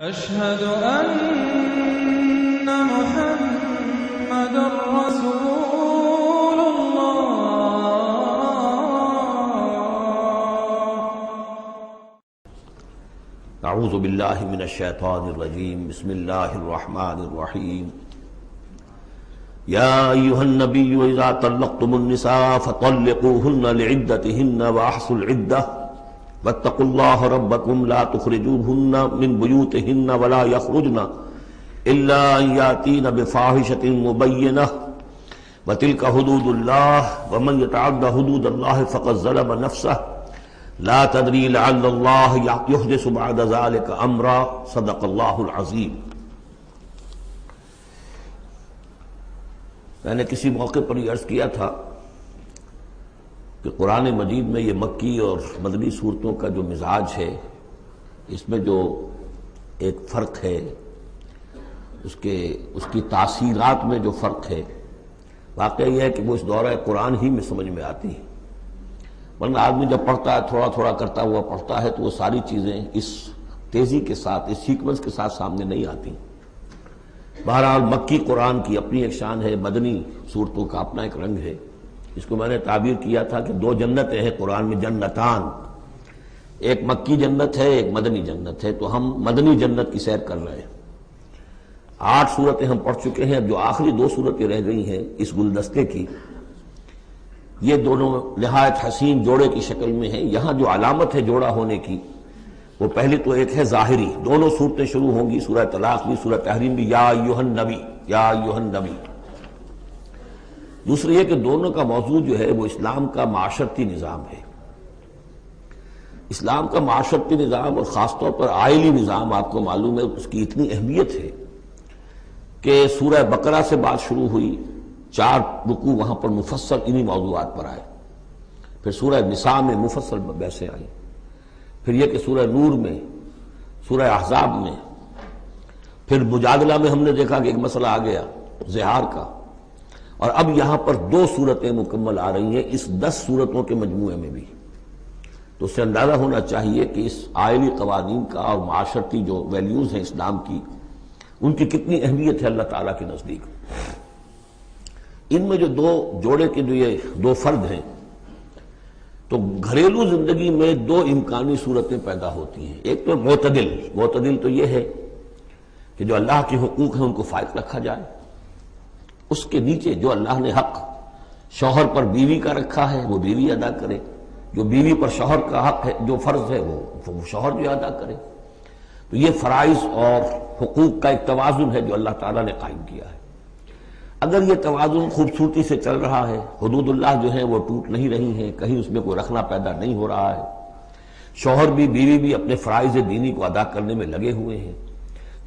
أشهد أن محمد رسول الله. اعوذ باللہ من الشیطان الرجیم. بسم اللہ الرحمن الرحیم. یا ایہا النبی اذا طلقتم النساء فطلقوهن لعدتهن واحصوا العدة واتقوا اللہ ربکم لا تخرجوهن من بیوتهن ولا یخرجن الا ان یاتین بفاحشۃ مبینہ وتلک حدود اللہ ومن یتعد حدود اللہ فقد ظلم نفسہ لا تدری لعل اللہ یحدث بعد ذلك امرا. صدق اللہ العظیم. میں نے کسی موقع پر یہ عرض کیا تھا کہ قرآن مجید میں یہ مکی اور مدنی صورتوں کا جو مزاج ہے، اس میں جو ایک فرق ہے، اس کی تاثیرات میں جو فرق ہے، واقعہ یہ ہے کہ وہ اس دورہ قرآن ہی میں سمجھ میں آتی ہے. ورنہ آدمی جب پڑھتا ہے، تھوڑا تھوڑا کرتا ہوا پڑھتا ہے، تو وہ ساری چیزیں اس تیزی کے ساتھ، اس سیکوینس کے ساتھ سامنے نہیں آتی. بہرحال مکی قرآن کی اپنی ایک شان ہے، مدنی صورتوں کا اپنا ایک رنگ ہے. اس کو میں نے تعبیر کیا تھا کہ دو جنتیں ہیں قرآن میں، جنتان. ایک مکی جنت ہے، ایک مدنی جنت ہے. تو ہم مدنی جنت کی سیر کر رہے ہیں. 8 صورتیں ہم پڑھ چکے ہیں. اب جو آخری 2 صورتیں رہ گئی ہیں اس گلدستے کی، یہ دونوں نہایت حسین جوڑے کی شکل میں ہیں. یہاں جو علامت ہے جوڑا ہونے کی، وہ پہلی تو ایک ہے ظاہری. دونوں صورتیں شروع ہوں گی، سورہ طلاق بھی، سورہ تحریم بھی، یا ایھا النبی، یا ایھا النبی. دوسری یہ کہ دونوں کا موضوع جو ہے وہ اسلام کا معاشرتی نظام ہے. اسلام کا معاشرتی نظام اور خاص طور پر آئلی نظام، آپ کو معلوم ہے اس کی اتنی اہمیت ہے کہ سورہ بقرہ سے بات شروع ہوئی، 4 رکوع وہاں پر مفصل انہی موضوعات پر آئے. پھر سورہ نساء میں مفصل بحثیں آئیں. پھر یہ کہ سورہ نور میں، سورہ احزاب میں، پھر مجادلہ میں ہم نے دیکھا کہ ایک مسئلہ آ گیا زہار کا. اور اب یہاں پر 2 صورتیں مکمل آ رہی ہیں اس 10 صورتوں کے مجموعے میں بھی. تو اس سے اندازہ ہونا چاہیے کہ اس آئلی قوانین کا اور معاشرتی جو ویلیوز ہیں اسلام کی، ان کی کتنی اہمیت ہے اللہ تعالیٰ کے نزدیک. ان میں جو 2 جوڑے کے جو یہ 2 فرد ہیں، تو گھریلو زندگی میں 2 امکانی صورتیں پیدا ہوتی ہیں. ایک تو معتدل تو یہ ہے کہ جو اللہ کے حقوق ہیں ان کو فائق رکھا جائے. اس کے نیچے جو اللہ نے حق شوہر پر بیوی کا رکھا ہے وہ بیوی ادا کرے، جو بیوی پر شوہر کا حق ہے، جو فرض ہے وہ شوہر جو ادا کرے. تو یہ فرائض اور حقوق کا ایک توازن ہے جو اللہ تعالیٰ نے قائم کیا ہے. اگر یہ توازن خوبصورتی سے چل رہا ہے، حدود اللہ جو ہیں وہ ٹوٹ نہیں رہی ہیں، کہیں اس میں کوئی رخنا پیدا نہیں ہو رہا ہے، شوہر بھی بیوی بھی اپنے فرائض دینی کو ادا کرنے میں لگے ہوئے ہیں،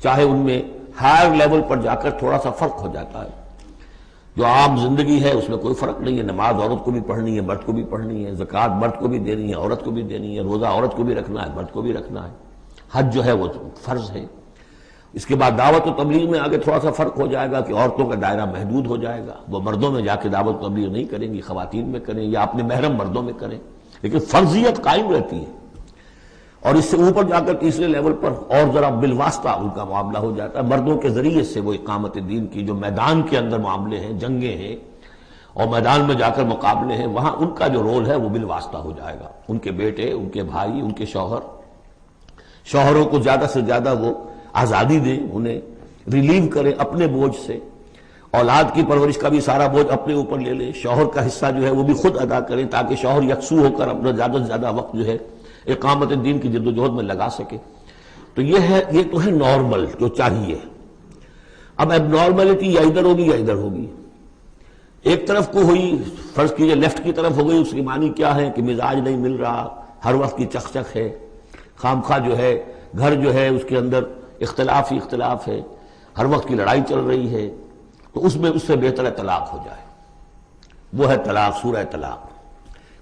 چاہے ان میں ہائر لیول پر جا کر تھوڑا سا فرق ہو جاتا ہے. جو عام زندگی ہے اس میں کوئی فرق نہیں ہے. نماز عورت کو بھی پڑھنی ہے، مرد کو بھی پڑھنی ہے، زکوٰۃ مرد کو بھی دینی ہے، عورت کو بھی دینی ہے، روزہ عورت کو بھی رکھنا ہے، مرد کو بھی رکھنا ہے، حج جو ہے وہ فرض ہے. اس کے بعد دعوت و تبلیغ میں آگے تھوڑا سا فرق ہو جائے گا کہ عورتوں کا دائرہ محدود ہو جائے گا. وہ مردوں میں جا کے دعوت و تبلیغ نہیں کریں گی، خواتین میں کریں یا اپنے محرم مردوں میں کریں، لیکن فرضیت قائم رہتی ہے. اور اس سے اوپر جا کر تیسرے لیول پر اور ذرا بالواسطہ ان کا معاملہ ہو جاتا ہے. مردوں کے ذریعے سے وہ اقامت دین کی جو میدان کے اندر معاملے ہیں، جنگیں ہیں اور میدان میں جا کر مقابلے ہیں، وہاں ان کا جو رول ہے وہ بالواسطہ ہو جائے گا. ان کے بیٹے، ان کے بھائی، ان کے شوہروں کو زیادہ سے زیادہ وہ آزادی دیں، انہیں ریلیو کریں اپنے بوجھ سے. اولاد کی پرورش کا بھی سارا بوجھ اپنے اوپر لے لیں. شوہر کا حصہ جو ہے وہ بھی خود ادا کریں تاکہ شوہر یکسو ہو کر اپنا زیادہ سے زیادہ وقت جو ہے اقامت دین کی جد و جہد میں لگا سکے. تو یہ تو ہے نارمل جو چاہیے. اب اب نارملٹی یا ادھر ہوگی یا ادھر ہوگی. ایک طرف کو ہوئی، فرض کیجئے لیفٹ کی طرف ہو گئی. اس کی معنی کیا ہے کہ مزاج نہیں مل رہا، ہر وقت کی چکچک ہے، خامخواہ جو ہے گھر جو ہے اس کے اندر اختلاف ہی اختلاف ہے، ہر وقت کی لڑائی چل رہی ہے. تو اس سے بہتر ہے طلاق ہو جائے. وہ ہے طلاق، سورہ طلاق،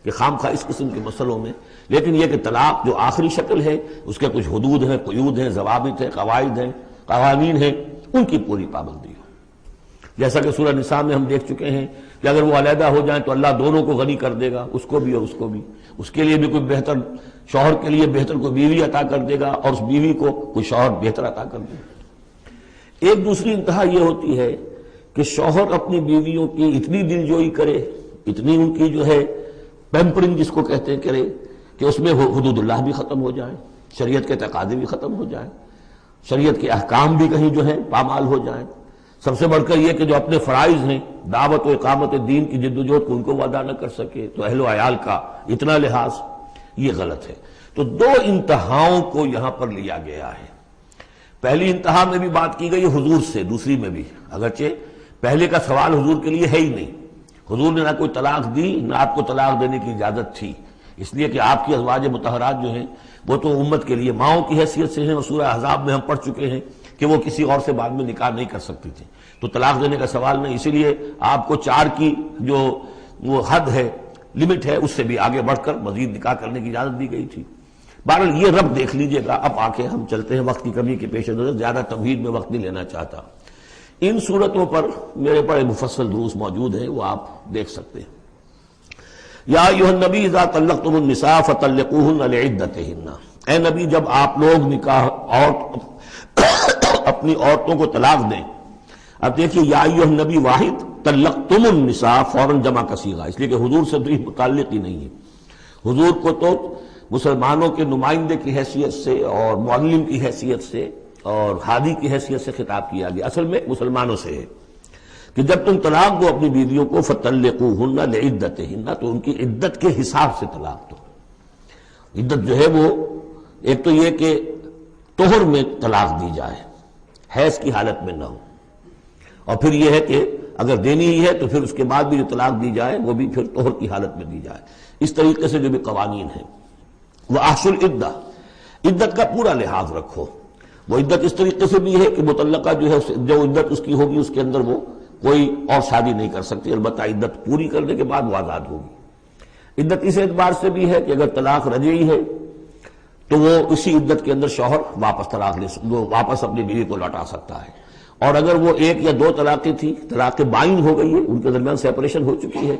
کہ خامخواہ اس قسم کے مسئلوں میں. لیکن یہ کہ طلاق جو آخری شکل ہے اس کے کچھ حدود ہیں، قیود ہیں، ضوابط ہیں، قواعد ہیں، قوانین ہیں، ان کی پوری پابندی ہو. جیسا کہ سورہ نساء میں ہم دیکھ چکے ہیں کہ اگر وہ علیحدہ ہو جائیں تو اللہ دونوں کو غنی کر دے گا، اس کو بھی اور اس کو بھی، اس کے لیے بھی کوئی بہتر، شوہر کے لیے بہتر کوئی بیوی عطا کر دے گا اور اس بیوی کو کوئی شوہر بہتر عطا کر دے گا۔ ایک دوسری انتہا یہ ہوتی ہے کہ شوہر اپنی بیویوں کی اتنی دلجوئی کرے، اتنی ان کی جو ہے پیمپرنگ جس کو کہتے ہیں کرے، کہ اس میں حدود اللہ بھی ختم ہو جائیں، شریعت کے تقاضے بھی ختم ہو جائیں، شریعت کے احکام بھی کہیں جو ہے پامال ہو جائیں۔ سب سے بڑھ کر یہ کہ جو اپنے فرائض ہیں، دعوت و اقامت دین کی جد و جہد کو ان کو ادا نہ کر سکے، تو اہل و عیال کا اتنا لحاظ، یہ غلط ہے۔ تو دو انتہاؤں کو یہاں پر لیا گیا ہے۔ پہلی انتہا میں بھی بات کی گئی حضور سے، دوسری میں بھی، اگرچہ پہلے کا سوال حضور کے لیے ہے ہی نہیں، حضور نے نہ کوئی طلاق دی نہ آپ کو طلاق دینے کی اجازت تھی، اس لیے کہ آپ کی ازواج مطہرات جو ہیں وہ تو امت کے لیے ماؤں کی حیثیت سے ہیں، اور سورہ احزاب میں ہم پڑھ چکے ہیں کہ وہ کسی اور سے بعد میں نکاح نہیں کر سکتی تھی، تو طلاق دینے کا سوال نہیں، اسی لیے آپ کو 4 کی جو وہ حد ہے، لمٹ ہے، اس سے بھی آگے بڑھ کر مزید نکاح کرنے کی اجازت دی گئی تھی۔ بہرحال یہ رب دیکھ لیجئے گا۔ اب آکے ہم چلتے ہیں، وقت کی کمی کے پیش نظر زیادہ تمہید میں وقت نہیں لینا چاہتا۔ ان صورتوں پر میرے بڑے مفصل دروس موجود ہیں، وہ آپ دیکھ سکتے ہیں۔ یا ایھا النبی اذا طلقتم النساء فطلقوہن لعدتہن، اے نبی جب آپ لوگ نکاح اور اپنی عورتوں کو طلاق دیں، اب دیکھیے یا ایھا النبی واحد، طلقتم النساء فوراً جمع کا صیغہ، اس لیے کہ حضور سے تو یہ متعلق ہی نہیں ہے۔ حضور کو تو مسلمانوں کے نمائندے کی حیثیت سے اور معلم کی حیثیت سے اور ہادی کی حیثیت سے خطاب کیا گیا، اصل میں مسلمانوں سے ہے کہ جب تم طلاق دو اپنی بیویوں کو فطلقوہن لعدتہن، تو ان کی عدت کے حساب سے طلاق دو۔ عدت جو ہے وہ ایک تو یہ کہ طہر میں طلاق دی جائے، حیض کی حالت میں نہ ہو، اور پھر یہ ہے کہ اگر دینی ہی ہے تو پھر اس کے بعد بھی جو طلاق دی جائے وہ بھی پھر طہر کی حالت میں دی جائے۔ اس طریقے سے جو بھی قوانین ہیں، وَأَحْصُوا الْعِدَّةَ، عدت کا پورا لحاظ رکھو۔ وہ عدت اس طریقے سے بھی ہے کہ مطلقہ جو ہے جو عدت اس کی ہوگی اس کے اندر وہ کوئی اور شادی نہیں کر سکتی، البتہ عدت پوری کرنے کے بعد وہ آزاد ہوگی۔ عدت اس اعتبار سے بھی ہے کہ اگر طلاق رجعی ہے تو وہ اسی عدت کے اندر شوہر واپس طلاق وہ واپس اپنی بیوی کو لوٹا سکتا ہے، اور اگر وہ 1 یا 2 طلاقیں تھی، طلاق بائن ہو گئی ہے، ان کے درمیان سیپریشن ہو چکی ہے،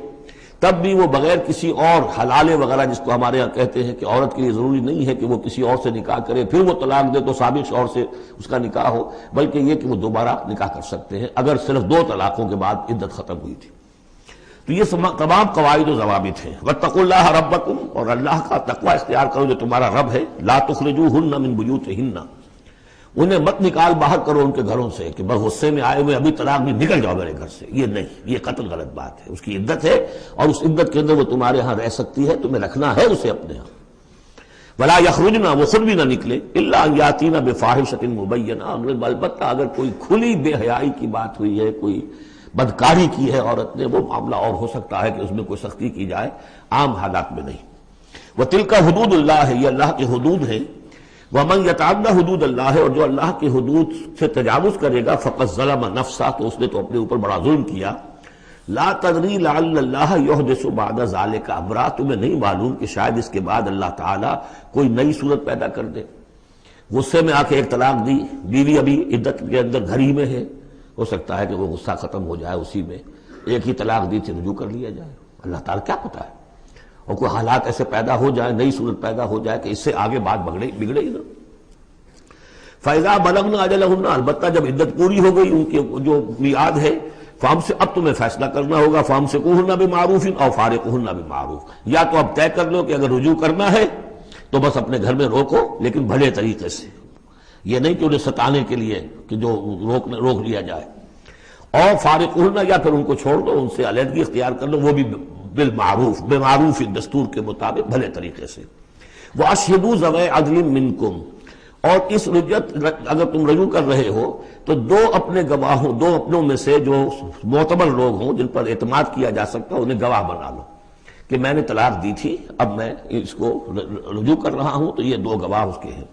تب بھی وہ بغیر کسی اور حلالے وغیرہ جس کو ہمارے ہاں کہتے ہیں کہ عورت کے لیے ضروری نہیں ہے کہ وہ کسی اور سے نکاح کرے پھر وہ طلاق دے تو سابق شوہر سے اس کا نکاح ہو، بلکہ یہ کہ وہ دوبارہ نکاح کر سکتے ہیں اگر صرف 2 طلاقوں کے بعد عدت ختم ہوئی تھی۔ تو یہ تمام قواعد و ضوابط ہیں۔ واتقوا اللہ ربکم، اور اللہ کا تقوی اختیار کرو جو تمہارا رب ہے۔ لا تخرجوہن من بیوتہن، انہیں مت نکال باہر کرو ان کے گھروں سے کہ بس غصے میں آئے ہوئے ابھی طلاق بھی نکل جاؤ میرے گھر سے، یہ نہیں، یہ قطعاً غلط بات ہے۔ اس کی عدت ہے اور اس عدت کے اندر وہ تمہارے ہاں رہ سکتی ہے، تمہیں رکھنا ہے اسے اپنے ہاں۔ ولا یخرجن، وہ خود بھی نہ نکلے، الا ان یاتین بفاحشۃ مبینہ، البتہ اگر کوئی کھلی بے حیائی کی بات ہوئی ہے، کوئی بدکاری کی ہے عورت نے، وہ معاملہ اور ہو سکتا ہے کہ اس میں کوئی سختی کی جائے، عام حالات میں نہیں۔ وتلک حدود اللہ، یہ اللہ کی حدود ہیں۔ ومن یتعد حدود اللہ، اور جو اللہ کی حدود سے تجاوز کرے گا، فقد ظلم نفسہ، تو اس نے تو اپنے اوپر بڑا ظلم کیا۔ لا تدری لعل اللہ یحدث بعد ذلک امرا، تمہیں نہیں معلوم کہ شاید اس کے بعد اللہ تعالیٰ کوئی نئی صورت پیدا کر دے۔ غصے میں آ کے ایک طلاق دی، بیوی ابھی عدت کے اندر گھر ہی میں ہے، ہو سکتا ہے کہ وہ غصہ ختم ہو جائے، اسی میں ایک ہی طلاق دی تھی رجوع کر لیا جائے، اللہ تعالیٰ کیا پتہ ہے، اور کوئی حالات ایسے پیدا ہو جائے، نئی صورت پیدا ہو جائے کہ اس سے آگے بات بگڑے ہی نہ۔ فَإِذَا بَلَغْنَ أَجَلَهُنَّ، البتہ جب عدت پوری ہو گئی ان کی جو میعاد ہے، اب تمہیں فیصلہ کرنا ہوگا، فَأَمْسِكُوهُنَّ بِمَعْرُوفٍ أَوْ فَارِقُوهُنَّ بِمَعْرُوفٍ، یا تو اب طے کر لو کہ اگر رجوع کرنا ہے تو بس اپنے گھر میں روکو، لیکن بھلے طریقے سے، یہ نہیں کہ انہیں ستانے کے لیے کہ جو روک لیا جائے، اور فارقوهن، یا پھر ان کو چھوڑ دو، ان سے علیحدگی اختیار کر لو، وہ بھی بالمعروف، بمعروف دستور کے مطابق بھلے طریقے سے۔ وَأَشْهِدُوا ذَوَيْ عَدْلٍ مِّنكُمْ، اور اس رجعت اگر تم رجوع کر رہے ہو تو 2 اپنے گواہوں، 2 اپنوں میں سے جو معتبر لوگ ہوں جن پر اعتماد کیا جا سکتا انہیں گواہ بنا لو کہ میں نے طلاق دی تھی، اب میں اس کو رجوع کر رہا ہوں، تو یہ 2 گواہ اس کے ہیں۔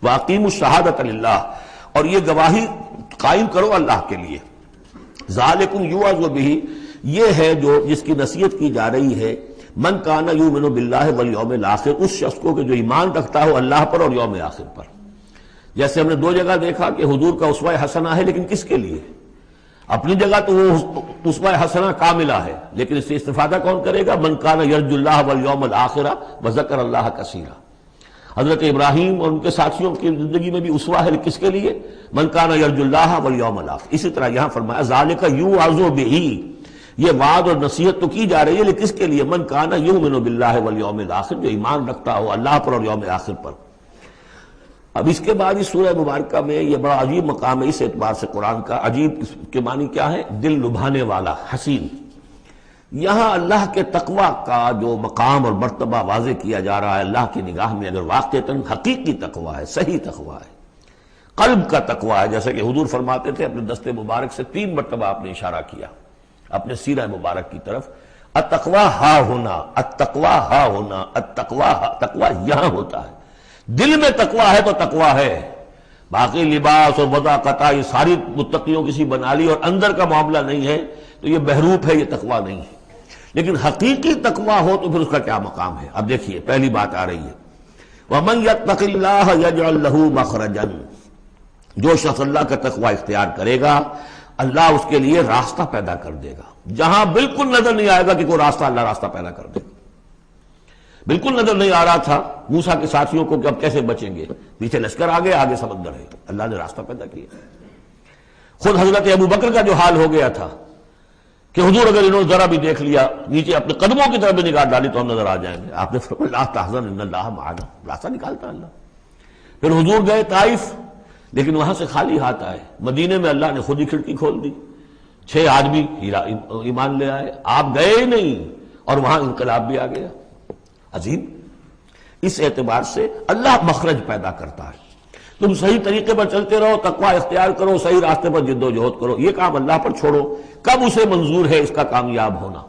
وَأَقِیمُوا الشَّهَادَةَ لِلَّهِ، اور یہ گواہی قائم کرو اللہ کے لیے۔ ذَلِكُمْ يُوعَظُ بِهِ، یہ ہے جو جس کی نصیحت کی جا رہی ہے، من کان یؤمن باللہ والیوم الآخر، اس شخص کو کہ جو ایمان رکھتا ہو اللہ پر اور یوم آخر پر۔ جیسے ہم نے 2 جگہ دیکھا کہ حضور کا اسوہ حسنہ ہے، لیکن کس کے لیے؟ اپنی جگہ تو وہ اسوہ حسنہ کاملہ ہے، لیکن اس سے استفادہ کون کرے گا؟ من کان یرجو اللہ والیوم الآخر وذکر اللہ کثیرا۔ حضرت ابراہیم اور ان کے ساتھیوں کی زندگی میں بھی اسوہ ہے، کس کے لیے؟ من کان یرجو اللہ والیوم الآخر۔ اسی طرح یہاں فرمایا ذالک یوعظ بہ، یہ وعد اور نصیحت تو کی جا رہی ہے، لیکن کس کے لیے؟ من کان یؤمن باللہ والیوم الآخر، جو ایمان رکھتا ہو اللہ پر اور یوم آخر پر۔ اب اس کے بعد اس سورہ مبارکہ میں یہ بڑا عجیب مقام ہے اس اعتبار سے قرآن کا۔ عجیب کے معنی کیا ہے؟ دل لبھانے والا، حسین۔ یہاں اللہ کے تقوی کا جو مقام اور مرتبہ واضح کیا جا رہا ہے اللہ کی نگاہ میں، اگر واقعتاً حقیقی تقوی ہے، صحیح تقوی ہے، قلب کا تقوی ہے، جیسے کہ حضور فرماتے تھے اپنے دست مبارک سے 3 مرتبہ آپ نے اشارہ کیا اپنے سیرہ مبارک کی طرف، التقوی ہا ہونا، التقوی ہا ہونا، التقوی ہا، تقوی یہاں ہوتا ہے۔ دل میں تقوی ہے تو تقوی ہے، باقی لباس اور وضاقتہ یہ ساری متقیوں کسی بنا لی اور اندر کا معاملہ نہیں ہے تو یہ بہروپ ہے، یہ تقوی نہیں ہے۔ لیکن حقیقی تقوی ہو تو پھر اس کا کیا مقام ہے؟ اب دیکھیے پہلی بات آ رہی ہے، وَمَن يَتَّقِ اللَّهَ يَجْعَلْ لَهُ مَخْرَجًا، جو شخص اللہ کا تقوی اختیار کرے گا اللہ اس کے لیے راستہ پیدا کر دے گا، جہاں بالکل نظر نہیں آئے گا کہ کوئی راستہ، اللہ راستہ پیدا کر دے گا۔ بالکل نظر نہیں آ رہا تھا موسیٰ کے ساتھیوں کو کہ اب کیسے بچیں گے، پیچھے لشکر آگے، آگے سمندر ہے، اللہ نے راستہ پیدا کیا۔ خود حضرت ابو بکر کا جو حال ہو گیا تھا کہ حضور اگر انہوں نے ذرا بھی دیکھ لیا، نیچے اپنے قدموں کی طرف بھی نگاہ ڈالی تو ہم نظر آ جائیں گے، آپ نے فرمایا لا تحزن ان اللہ معنا، راستہ نکالتا اللہ۔ پھر حضور گئے طائف، لیکن وہاں سے خالی ہاتھ آئے، مدینے میں اللہ نے خود ہی کھڑکی کھول دی، 6 آدمی ایمان لے آئے، آپ گئے ہی نہیں اور وہاں انقلاب بھی آ گیا۔ عظیم، اس اعتبار سے اللہ مخرج پیدا کرتا ہے۔ تم صحیح طریقے پر چلتے رہو، تقوی اختیار کرو، صحیح راستے پر جد و جہد کرو، یہ کام اللہ پر چھوڑو، کب اسے منظور ہے اس کا کامیاب ہونا؟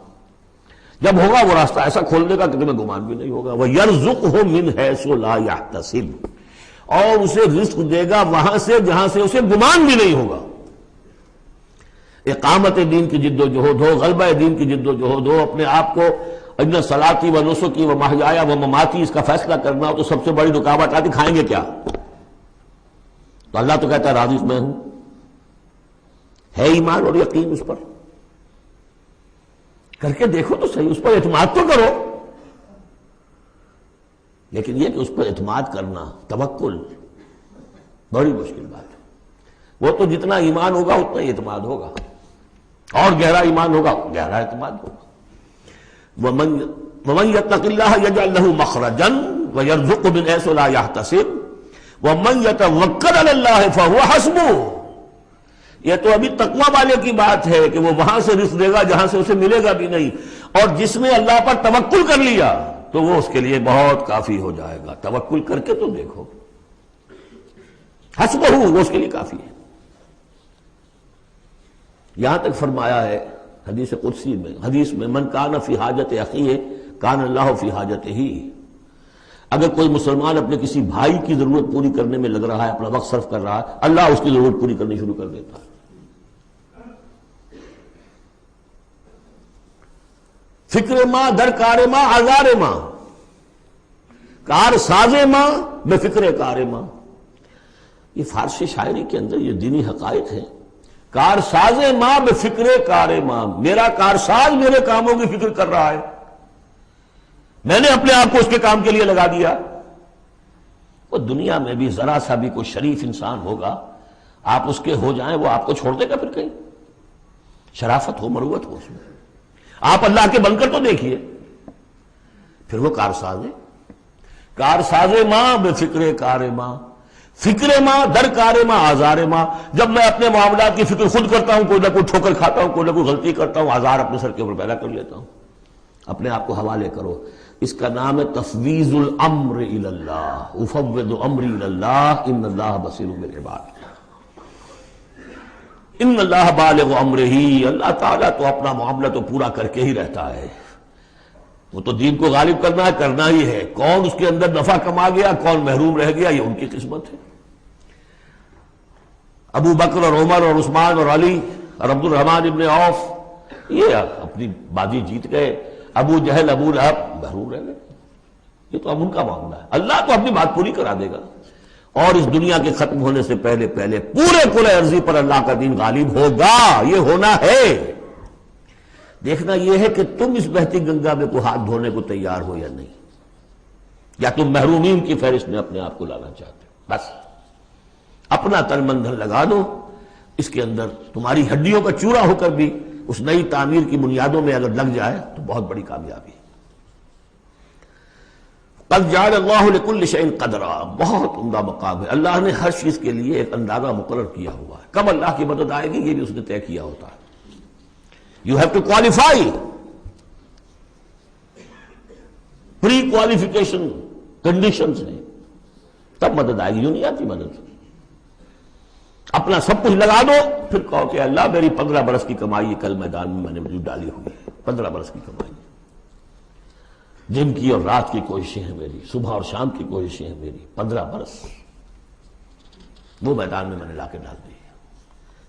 جب ہوگا وہ راستہ ایسا کھول دے گا کہ تمہیں گمان بھی نہیں ہوگا۔ وَيَرْزُقْهُ مِنْ حَيْثُ لَا يَحْتَسِبُ، اور اسے رزق دے گا وہاں سے جہاں سے اسے گمان بھی نہیں ہوگا۔ اقامت دین کی جد و جہد ہو، غلبہ دین کی جد و جہد ہو، اپنے آپ کو ان صلاتی و نسکی و محیایا و مماتی اس کا فیصلہ کرنا ہو تو سب سے بڑی رکاوٹ آتی کھائیں گے کیا؟ تو اللہ تو کہتا ہے راضی میں ہوں، ہے ایمان اور یقین اس پر، کر کے دیکھو تو صحیح، اس پر اعتماد تو کرو۔ لیکن یہ کہ اس پر اعتماد کرنا، توکل، بڑی مشکل بات ہے۔ وہ تو جتنا ایمان ہوگا اتنا ہی اعتماد ہوگا، اور گہرا ایمان ہوگا گہرا اعتماد ہوگا۔ وَمَن يَتَّقِ اللَّهَ يَجْعَلْ لَهُ مَخْرَجًا وَيَرْزُقْهُ مِنْ حَيْثُ لَا يَحْتَسِبُ وَمَن يَتَوَكَّلْ عَلَى اللَّهِ فَهُوَ حَسْبُهُ۔ یہ تو ابھی تقوی والے کی بات ہے کہ وہ وہاں سے رزق دے گا جہاں سے اسے ملے گا بھی نہیں، اور جس نے اللہ پر توکل کر لیا تو وہ اس کے لیے بہت کافی ہو جائے گا۔ توکل کر کے تو دیکھو، حسبہ، وہ اس کے لیے کافی ہے۔ یہاں تک فرمایا ہے حدیث قدسی میں، حدیث میں، من کان فی حاجت اخیہ کان اللہ فی حاجتہ، اگر کوئی مسلمان اپنے کسی بھائی کی ضرورت پوری کرنے میں لگ رہا ہے، اپنا وقت صرف کر رہا ہے، اللہ اس کی ضرورت پوری کرنی شروع کر دیتا ہے۔ فکر ماں در کار ماں آزار ماں، کار ساز ماں بے فکر کار ماں، یہ فارسی شاعری کے اندر یہ دینی حقائق ہیں۔ کار ساز ماں بے فکر کار ماں، میرا کارساز میرے کاموں کی فکر کر رہا ہے، میں نے اپنے آپ کو اس کے کام کے لیے لگا دیا۔ وہ دنیا میں بھی ذرا سا بھی کوئی شریف انسان ہوگا، آپ اس کے ہو جائیں وہ آپ کو چھوڑ دے گا پھر کہیں؟ شرافت ہو، مروت ہو اس میں، آپ اللہ کے بن کر تو دیکھیے، پھر وہ کارساز ہے۔ کارساز ماں بے فکر کار ماں، فکر ماں در کار ماں آزار ماں، جب میں اپنے معاملات کی فکر خود کرتا ہوں، کوئی نہ کوئی ٹھوکر کھاتا ہوں، کوئی نہ کوئی غلطی کرتا ہوں، آزار اپنے سر کے اوپر پیدا کر لیتا ہوں۔ اپنے آپ کو حوالے کرو، اس کا نام ہے تفویض الامر الی اللہ، افوض امری الی اللہ ان اللہ بصیر بالعباد۔ ان اللہ بالغ امرہ، اللہ تعالیٰ تو اپنا معاملہ تو پورا کر کے ہی رہتا ہے، وہ تو دین کو غالب کرنا ہی ہے، کون اس کے اندر نفع کما گیا کون محروم رہ گیا یہ ان کی قسمت ہے۔ ابو بکر اور عمر اور عثمان اور علی اور عبد الرحمن ابن عوف یہ اپنی بازی جیت گئے، ابو جہل ابو لہب محروم رہ گئے، یہ تو اب ان کا معاملہ ہے، اللہ تو اپنی بات پوری کرا دے گا۔ اور اس دنیا کے ختم ہونے سے پہلے پہلے پورے کل ارضی پر اللہ کا دین غالب ہوگا، یہ ہونا ہے۔ دیکھنا یہ ہے کہ تم اس بہتی گنگا میں کو ہاتھ دھونے کو تیار ہو یا نہیں، یا تم محرومین کی فہرست میں اپنے آپ کو لانا چاہتے ہو۔ بس اپنا تن من دھن لگا دو اس کے اندر، تمہاری ہڈیوں کا چورا ہو کر بھی اس نئی تعمیر کی بنیادوں میں اگر لگ جائے تو بہت بڑی کامیابی ہے۔ قد جعل اللہ لکل شیء قدرا، بہت عمدہ مقام ہے، اللہ نے ہر چیز کے لیے ایک اندازہ مقرر کیا ہوا ہے، کب اللہ کی مدد آئے گی یہ بھی اس نے طے کیا ہوتا ہے۔ You have to qualify, pre qualification conditions ہیں، تب مدد آئے گی، یوں نہیں آتی مدد۔ اپنا سب کچھ لگا دو پھر کہو کہ اللہ میری 15 برس کی کمائی کل میدان میں نے وجود ڈالی ہوئی ہے، 15 برس کی کمائی، دن کی اور رات کی کوششیں ہیں میری، صبح اور شام کی کوششیں ہیں میری، 15 برس وہ میدان میں نے لا کے ڈال دی ہے۔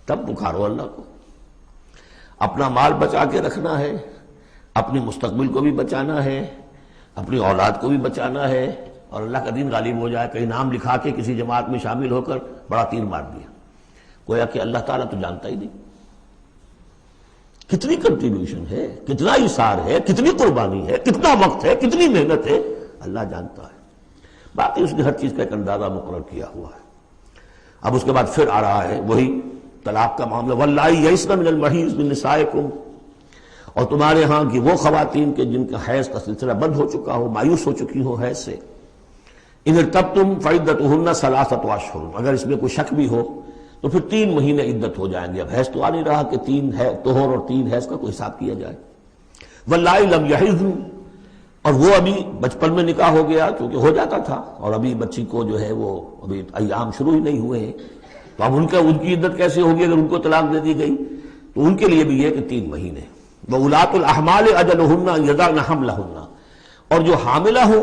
تب پکارو اللہ کو۔ اپنا مال بچا کے رکھنا ہے، اپنی مستقبل کو بھی بچانا ہے، اپنی اولاد کو بھی بچانا ہے، اور اللہ کا دین غالب ہو جائے، کہیں نام لکھا کے کسی جماعت میں شامل ہو کر بڑا تیر مار دیا، گویا کہ اللہ تعالیٰ تو جانتا ہی نہیں کتنی کنٹریبیوشن ہے، کتنا ایثار ہے، کتنی قربانی ہے، کتنا وقت ہے، کتنی محنت ہے، اللہ جانتا ہے۔ باقی اس نے ہر چیز کا ایک اندازہ مقرر کیا ہوا ہے۔ اب اس کے بعد پھر آ رہا ہے وہی طلاق کا معاملہ، واللائی یئسن من المحیض من نسائکم، اور تمہارے ہاں کی وہ خواتین کے جن کا حیض کا سلسلہ بند ہو چکا ہو، مایوس ہو چکی ہو حیض سے، ان ارتبتم فعدتہن ثلاثۃ اشہر، اگر اس میں کوئی شک بھی ہو تو پھر 3 مہینے عدت ہو جائیں گے۔ اب حیض تو آ نہیں رہا کہ 3 ہے طہور اور 3 حیض کا کوئی حساب کیا جائے۔ واللائی لم یحضن، اور وہ ابھی بچپن میں نکاح ہو گیا کیونکہ ہو جاتا تھا، اور ابھی بچی کو جو ہے وہ ابھی ایام شروع ہی نہیں ہوئے ہیں، تو اب ان کی عدت کیسے ہوگی اگر ان کو طلاق دے دی گئی؟ تو ان کے لیے بھی یہ کہ 3 مہینے۔ وَأُولَاتُ الْأَحْمَالِ أَجَلُهُنَّ أَن يَضَعْنَ حَمْلَهُنَّ، اور جو حاملہ ہو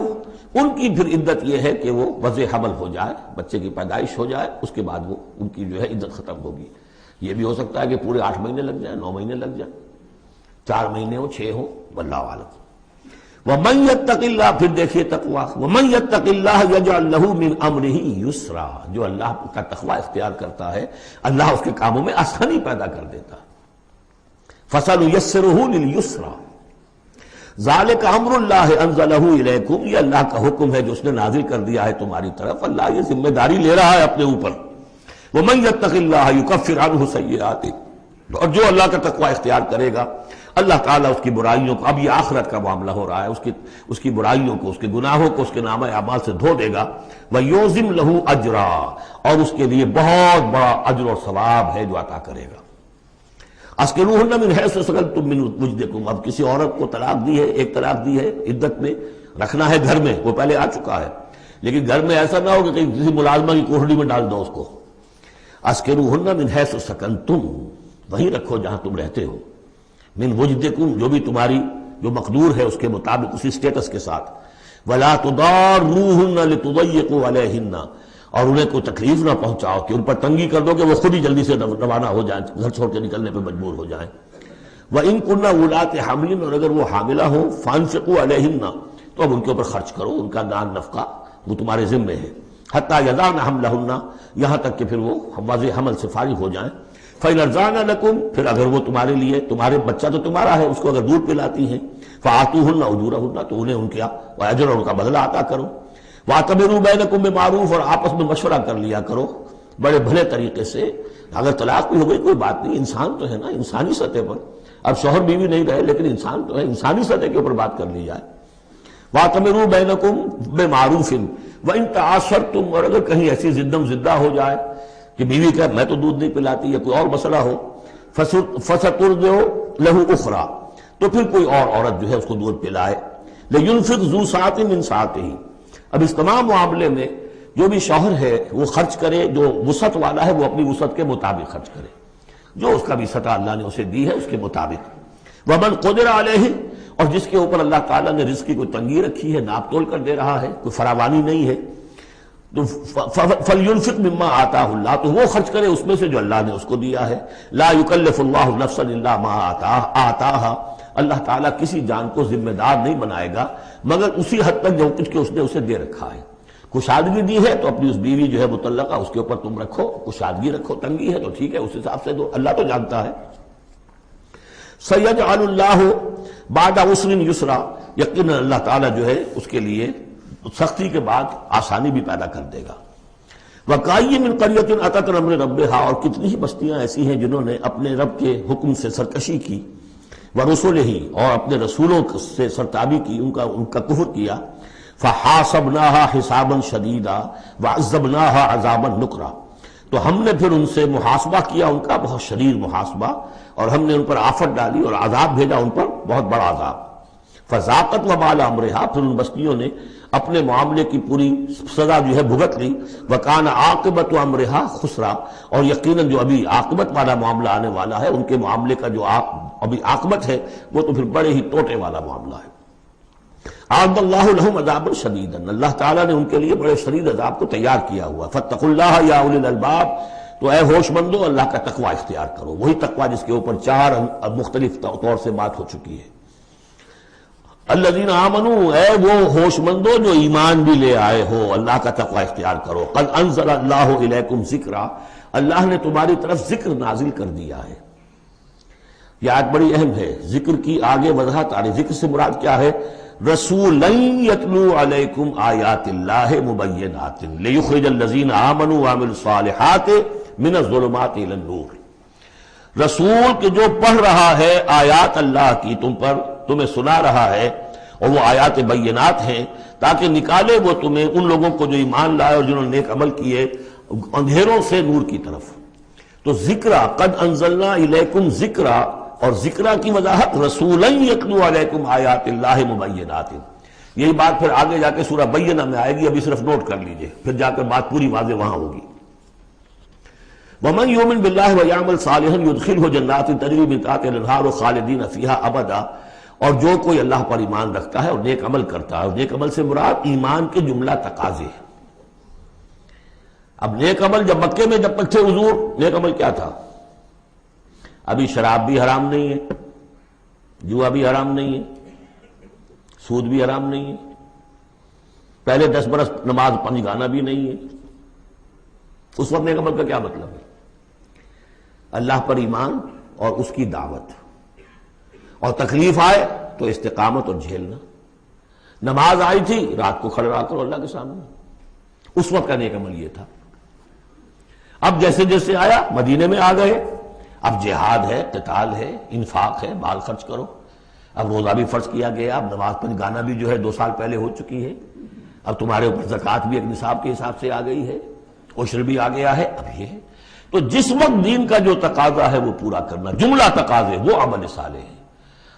ان کی پھر عدت یہ ہے کہ وہ وضع حمل ہو جائے، بچے کی پیدائش ہو جائے، اس کے بعد وہ ان کی جو ہے عدت ختم ہوگی۔ یہ بھی ہو سکتا ہے کہ پورے 8 مہینے لگ جائیں، 9 مہینے لگ جائیں، 4 مہینے ہو، 6 ہو، واللہ اعلم۔ وَمَن يَتَّقِ اللَّهَ، پھر دیکھیے تقویٰ، وَمَن يَتَّقِ اللَّهَ يَجْعَل لَّهُ مِنْ أَمْرِهِ يُسْرًا، جو اللہ کا تقویٰ اختیار کرتا ہے اللہ اس کے کاموں میں آسانی پیدا کر دیتا ہے۔ فَسَنُيَسِّرُهُ لِلْيُسْرَىٰ، ذالک امر اللہ انزلہ الیکم، یہ اللہ کا حکم ہے جو اس نے نازل کر دیا ہے تمہاری طرف، اللہ یہ ذمہ داری لے رہا ہے اپنے اوپر۔ ومن یتق اللہ یکفر عنہ سیئاتہ، اور جو اللہ کا تقوی اختیار کرے گا اللہ تعالیٰ اس کی برائیوں کو، اب یہ آخرت کا معاملہ ہو رہا ہے، اس کی برائیوں کو، اس کے گناہوں کو اس کے نامہ اعمال سے دھو دے گا۔ ویعظم لہ اجرا، اور اس کے لیے بہت بڑا اجر اور ثواب ہے جو عطا کرے گا۔ اسکنوہن من حیث سکنتم من وجدکم، اب کسی عورت کو طلاق دی ہے، ایک طلاق دی ہے، عدت میں رکھنا ہے گھر میں، وہ پہلے آ چکا ہے، لیکن گھر میں ایسا نہ ہو کہ کہیں کسی ملازمہ کی کوٹڑی میں ڈال دو اس کو۔ اسکنوہن من حیث سکنتم، وہیں رکھو جہاں تم رہتے ہو، من وجدکم، جو بھی تمہاری جو مقدور ہے اس کے مطابق، اسی سٹیٹس کے ساتھ۔ ولا تضاروہن لتضیقوا علیہن، اور انہیں کوئی تکلیف نہ پہنچاؤ کہ ان پر تنگی کر دو کہ وہ خود ہی جلدی سے روانہ ہو جائیں، گھر چھوڑ کے نکلنے پہ مجبور ہو جائیں۔ وَإِن كُنَّ أُولَاتِ حَمْلٍ، اور اگر وہ حاملہ ہوں، فَأَنفِقُوا عَلَيْهِنَّ، تو اب ان کے اوپر خرچ کرو، ان کا دان نفقہ وہ تمہارے ذمے ہے۔ حَتَّى يَضَعْنَ حَمْلَهُنَّ، یہاں تک کہ پھر وہ واضح حمل سے فارغ ہو جائیں۔ فَإِنْ أَرْضَعْنَ لَكُمْ، پھر اگر وہ تمہارے لیے، تمہارے بچہ تو تمہارا ہے، اس کو اگر دودھ پلاتی ہیں، فَآتُوهُنَّ أُجُورَهُنَّ، تو انہیں ان کا اجر اور ان کا بدلہ عطا کرو۔ وَاعْتَبِرُوا بَيْنَكُمْ بِمَعْرُوفٍ، اور آپس میں مشورہ کر لیا کرو بڑے بھلے طریقے سے۔ اگر طلاق بھی ہو گئی کوئی بات نہیں، انسان تو ہے نا، انسانی سطح پر، اب شوہر بیوی نہیں رہے لیکن انسان تو ہے، انسانی سطح کے اوپر بات کر لی جائے۔ وَاعْتَبِرُوا بَيْنَكُمْ بِمَعْرُوفٍ وَإِن تَعَاثَرْتُمْ، اور اگر کہیں ایسی زدم زدہ ہو جائے کہ بیوی کہ میں تو دودھ نہیں پلاتی یا کوئی اور مسئلہ ہو، فَسَتُرْضِعُ لَهُ أُخْرَىٰ، تو پھر کوئی اور عورت جو ہے اس کو دودھ پلائے۔ لِيُنْفِقْ ذُو سَعَةٍ مِّن سَعَتِهِ، اب اس تمام معاملے میں جو بھی شوہر ہے وہ خرچ کرے، جو وسعت والا ہے وہ اپنی وسعت کے مطابق خرچ کرے، جو اس کا بھی سطح اللہ نے اسے دی ہے اس کے مطابق۔ وَمَنْ قُدِرَ عَلَيْهِ، اور جس کے اوپر اللہ تعالیٰ نے رزق کی کوئی تنگی رکھی ہے، ناپ تول کر دے رہا ہے، کوئی فراوانی نہیں ہے، تو فَلْيُنْفِقْ مِمَّا آتَاهُ اللَّهُ، تو وہ خرچ کرے اس میں سے جو اللہ نے اس کو دیا ہے۔ لَا يُكَلِّفُ اللَّهُ نَفْسًا إِلَّا مَا آتَاهَا، اللہ تعالیٰ کسی جان کو ذمہ دار نہیں بنائے گا مگر اسی حد تک جو کچھ کہ اس نے اسے دے رکھا ہے۔ کشادگی دی ہے تو اپنی اس بیوی جو ہے مطلقہ اس کے اوپر تم رکھو، کشادگی رکھو، تنگی ہے تو ٹھیک ہے اس حساب سے دو، اللہ تو جانتا ہے۔ سَيَجْعَلُ اللَّهُ بَعْدَ عُسْرٍ يُسْرًا، یقیناً اللہ تعالیٰ جو ہے اس کے لیے سختی کے بعد آسانی بھی پیدا کر دے گا۔ وَكَأَيٍّ مِّن قَرْيَةٍ أَتَتْ أَمْرَ رَبِّهَا، اور کتنی ہی بستیاں ایسی ہیں جنہوں نے اپنے رب کے حکم سے سرکشی کی، وَرُسُلِهِ، اور اپنے رسولوں سے سرتابی کی، ان کا کفر کیا، فَحَاسَبْنَاهَا حِسَابًا شَدِيدًا وَعَذَّبْنَاهَا عَذَابًا نُكْرًا، تو ہم نے پھر ان سے محاسبہ کیا، ان کا بہت شدید محاسبہ، اور ہم نے ان پر آفت ڈالی اور عذاب بھیجا ان پر بہت بڑا عذاب۔ فذاقت وبال امرها، پھر ان بستیوں نے اپنے معاملے کی پوری سزا جو ہے بھگت لی۔ وکان عاقبت امرها خسرا، اور یقیناً جو ابھی عاقبت والا معاملہ آنے والا ہے، ان کے معاملے کا جو ابھی عاقبت ہے وہ تو پھر بڑے ہی ٹوٹے والا معاملہ ہے۔ اعد اللہ لهم عذابا شدیدا، اللہ تعالیٰ نے ان کے لیے بڑے شدید عذاب کو تیار کیا ہوا۔ فاتقوا اللہ یا اولی الالباب، تو اے ہوش مندو اللہ کا تقوی اختیار کرو، وہی تقوی جس کے اوپر 4 مختلف طور سے بات ہو چکی ہے۔ الذین آمنوا، اے وہ ہوش مندو جو ایمان بھی لے آئے ہو، اللہ کا تقوی اختیار کرو۔ قد انزل اللہ الیکم ذکرا، اللہ نے تمہاری طرف ذکر نازل کر دیا ہے۔ یہ آیت بڑی اہم ہے، ذکر کی آگے وضاحت آ رہی۔ ذکر سے مراد کیا ہے؟ رسولا یتلو علیکم آیات اللہ مبینات لیخرج الذین آمنوا وعملوا الصالحات من الظلمات الی النور، رسول کہ جو پڑھ رہا ہے آیات اللہ کی تم پر، تمہیں سنا رہا ہے، اور وہ آیات بینات ہیں تاکہ نکالے وہ تمہیں، ان لوگوں کو جو ایمان لائے اور جنہوں نے نیک عمل کیے، اندھیروں سے نور کی طرف۔ تو ذکرہ، قد انزلنا الیکم ذکرہ، اور ذکرہ کی وضاحت رسولا یتلو علیکم آیات اللہ مبینات، یہی بات پھر آگے جا کے سورہ بینہ میں آئے گی، ابھی صرف نوٹ کر لیجئے، پھر جا کر بات پوری واضح وہاں ہوگی۔ وَمَن يُؤْمِن بِاللَّهِ وَيَعْمَلْ صَالِحًا يُدْخِلْهُ جَنَّاتٍ تَجْرِي مِن تَحْتِهَا الْأَنْهَارُ خَالِدِينَ فِيهَا أَبَدًا، اور جو کوئی اللہ پر ایمان رکھتا ہے اور نیک عمل کرتا ہے، اور نیک عمل سے مراد ایمان کے جملہ تقاضے ہیں۔ اب نیک عمل جب مکے میں جب تک تھے حضور، نیک عمل کیا تھا؟ ابھی شراب بھی حرام نہیں ہے، جوا بھی حرام نہیں ہے، سود بھی حرام نہیں ہے، پہلے 10 برس نماز پنج گانا بھی نہیں ہے۔ اس وقت نیک عمل کا کیا مطلب ہے؟ اللہ پر ایمان اور اس کی دعوت، اور تکلیف آئے تو استقامت اور جھیلنا۔ نماز آئی تھی، رات کو کھڑے رہا کرو اللہ کے سامنے، اس وقت کا نیک عمل یہ تھا۔ اب جیسے جیسے آیا مدینے میں آ گئے، اب جہاد ہے، قتال ہے، انفاق ہے، مال خرچ کرو، اب روزہ بھی فرض کیا گیا، اب نماز پنج گانا بھی جو ہے 2 سال پہلے ہو چکی ہے، اب تمہارے اوپر زکوٰۃ بھی ایک نصاب کے حساب سے آ گئی ہے، عشر بھی آ گیا ہے، اب یہ ہے۔ تو جس وقت دین کا جو تقاضا ہے وہ پورا کرنا، جملہ تقاضے وہ عمل صالح ہے۔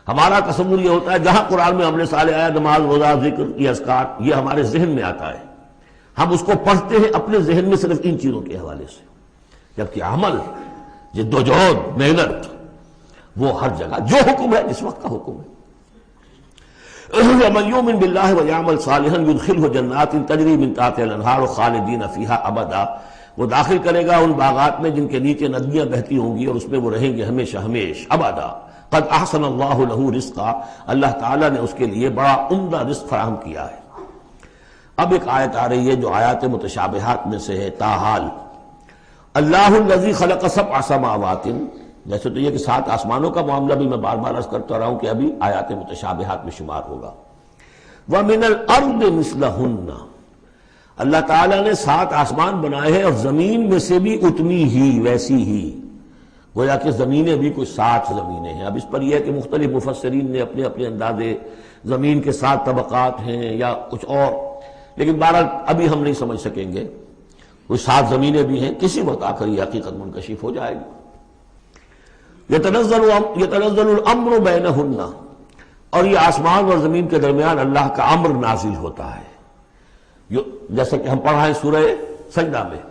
ہمارا تصور یہ ہوتا ہے جہاں قرآن میں عمل صالح آیا، نماز، روزہ، ذکر، یہ اذکار، یہ ہمارے ذہن میں آتا ہے، ہم اس کو پڑھتے ہیں اپنے ذہن میں صرف ان چیزوں کے حوالے سے، جبکہ عمل، جدوجہد، محنت، وہ ہر جگہ جو حکم ہے جس وقت کا حکم ہے۔ وَمَن يُؤْمِن بِاللَّهِ وَيَعْمَلْ صَالِحًا يُدْخِلْهُ جَنَّاتٍ تَجْرِي مِن تَحْتِهَا الْأَنْهَارُ خَالِدِينَ فِيهَا أَبَدًا، وہ داخل کرے گا ان باغات میں جن کے نیچے ندیاں بہتی ہوں گی، اور اس میں وہ رہیں گے ہمیشہ ہمیش، ابدا۔ قد احسن اللہ له رزقا، اللہ تعالیٰ نے اس کے لیے بڑا عمدہ رزق فراہم کیا ہے۔ اب ایک آیت آ رہی ہے جو آیات متشابہات میں سے ہے، تاحال اللہ الذی خلق 7 سماوات، جیسے تو یہ کہ 7 آسمانوں کا معاملہ بھی میں بار بار عرض کرتا رہا ہوں کہ ابھی آیات متشابہات میں شمار ہوگا۔ وَمِنَ الْأَرْضِ مِثْلَهُنَّ، اللہ تعالیٰ نے 7 آسمان بنائے ہیں اور زمین میں سے بھی اتنی ہی، ویسی ہی، گویا کہ زمینیں بھی کوئی 7 زمینیں ہیں۔ اب اس پر یہ ہے کہ مختلف مفسرین نے اپنے اپنے اندازے، زمین کے 7 طبقات ہیں یا کچھ اور، لیکن بہرحال ابھی ہم نہیں سمجھ سکیں گے، کوئی 7 زمینیں بھی ہیں، کسی وقت آخر یہ حقیقت منکشف ہو جائے گی۔ یتنزل الامر بینہن، اور یہ آسمان اور زمین کے درمیان اللہ کا امر نازل ہوتا ہے، جیسا کہ ہم پڑھا ہے سورہ سجدہ میں،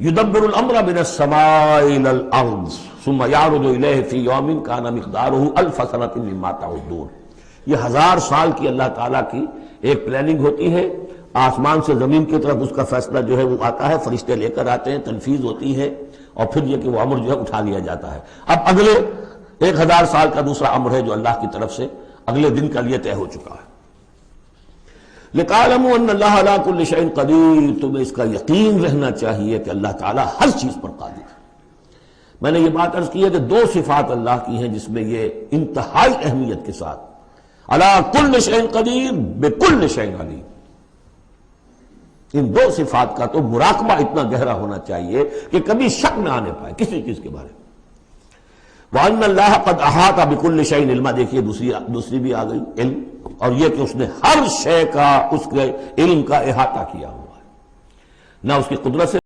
یدبر الامر من السماء الى الارض ثم یعرج الیہ فی یوم کان مقدارہ 1000 سنۃ مما تعدون، یہ 1000 سال کی اللہ تعالیٰ کی ایک پلاننگ ہوتی ہے، آسمان سے زمین کی طرف اس کا فیصلہ جو ہے وہ آتا ہے، فرشتے لے کر آتے ہیں، تنفیذ ہوتی ہے، اور پھر یہ کہ وہ امر جو ہے اٹھا لیا جاتا ہے۔ اب اگلے 1000 سال کا دوسرا امر ہے جو اللہ کی طرف سے اگلے دن کا لیے طے ہو چکا ہے۔ لِتَعْلَمُوا أَنَّ اللَّهَ عَلَىٰ كُلِّ شَيْءٍ قَدِيرٌ، تمہیں اس کا یقین رہنا چاہیے کہ اللہ تعالیٰ ہر چیز پر قادر ہے۔ میں نے یہ بات عرض کی ہے کہ دو صفات اللہ کی ہیں جس میں یہ انتہائی اہمیت کے ساتھ عَلَىٰ كُلِّ شَيْءٍ قَدِيرٌ بِكُلِّ شَيْءٍ عَلِيمٌ، ان دو صفات کا تو مراقبہ اتنا گہرا ہونا چاہیے کہ کبھی شک نہ آنے پائے کسی چیز کے بارے میں۔ وَأَنَّ اللَّهَ قَدْ أَحَاطَ بِكُلِّ شَيْءٍ عِلْمًا، دیکھیے دوسری بھی آ گئی علم، اور یہ کہ اس نے ہر شے کا اس کے علم کا احاطہ کیا ہوا ہے، نہ اس کی قدرت سے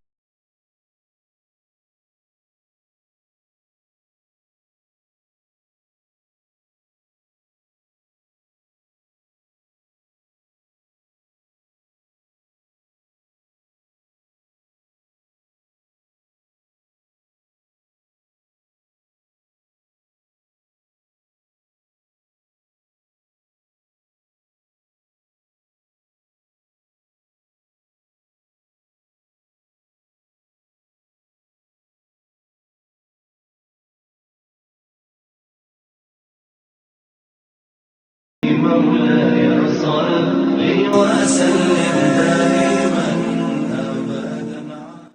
مولاي